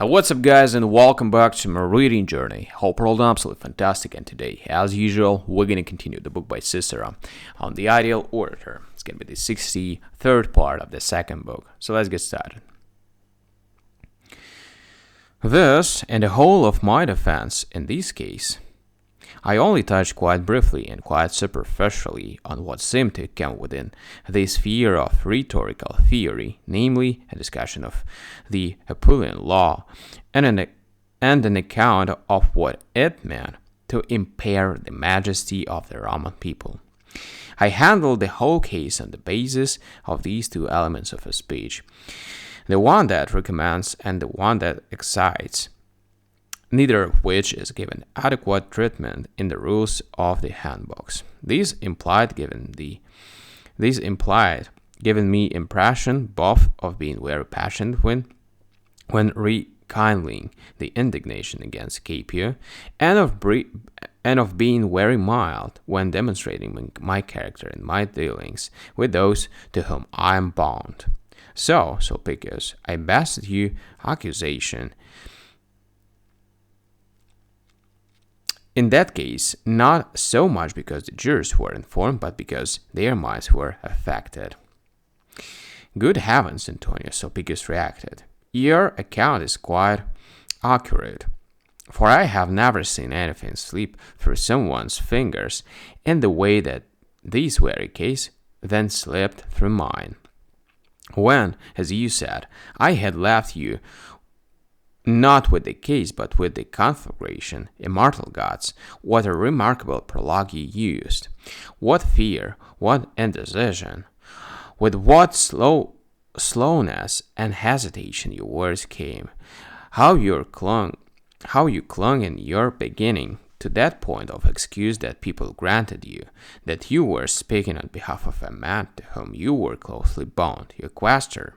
What's up, guys, and welcome back to my reading journey. Hope you're all absolutely fantastic, and today, as usual, we're going to continue the book by Cicero on the ideal orator. It's going to be the 63rd part of the second book, so let's get started. This, and the whole of my defense in this case, I only touched quite briefly and quite superficially on what seemed to come within the sphere of rhetorical theory, namely a discussion of the Apullian law and an account of what it meant to impair the majesty of the Roman people. I handled the whole case on the basis of these two elements of a speech, the one that recommends and the one that excites, neither of which is given adequate treatment in the rules of the handbooks. These implied giving me impression both of being very passionate when rekindling the indignation against Capio, and of being very mild when demonstrating my character and my dealings with those to whom I am bound. So Sulpicius, I bested you accusation. In that case, not so much because the jurors were informed, but because their minds were affected. Good heavens, Antonius, Sulpicius reacted. Your account is quite accurate, for I have never seen anything slip through someone's fingers in the way that this very case then slipped through mine. When, as you said, I had left you not with the case, but with the conflagration, immortal gods, what a remarkable prologue you used. What fear, what indecision, with what slowness and hesitation your words came. How you clung in your beginning to that point of excuse that people granted you, that you were speaking on behalf of a man to whom you were closely bound, your quaestor.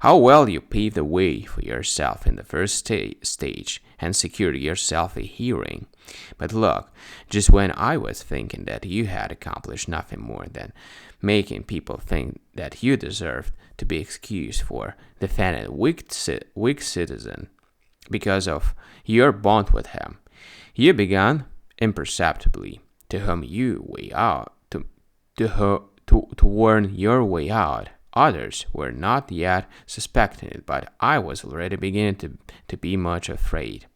How well you paved the way for yourself in the first stage and secured yourself a hearing. But look, just when I was thinking that you had accomplished nothing more than making people think that you deserved to be excused for defending a weak citizen because of your bond with him, you began imperceptibly to warn your way out. Others were not yet suspecting it, but I was already beginning to be much afraid.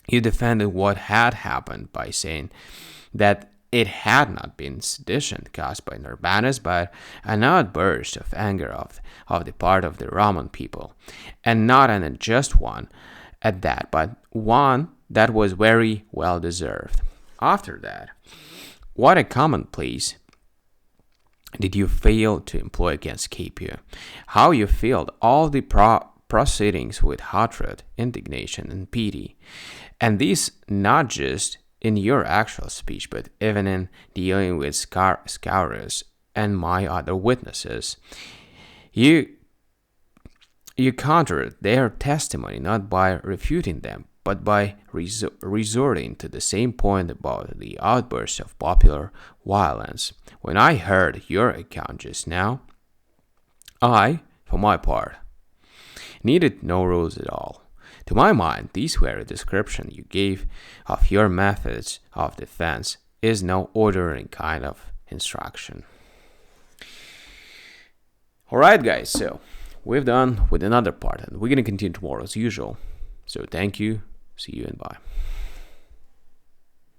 You defended what had happened by saying that it had not been sedition caused by Norbanus, but an outburst of anger of the part of the Roman people, and not an unjust one at that, but one that was very well deserved. After that, what a commonplace did you fail to employ against Capio? How you filled all the proceedings with hatred, indignation, and pity, and this not just in your actual speech, but even in dealing with Scaurus and my other witnesses. You countered their testimony not by refuting them, but by resorting to the same point about the outburst of popular violence. When I heard your account just now, I, for my part, needed no rules at all. To my mind, this very description you gave of your methods of defense is no ordinary kind of instruction. Alright, guys, so we've done with another part, and we're going to continue tomorrow as usual. So thank you. See you and bye.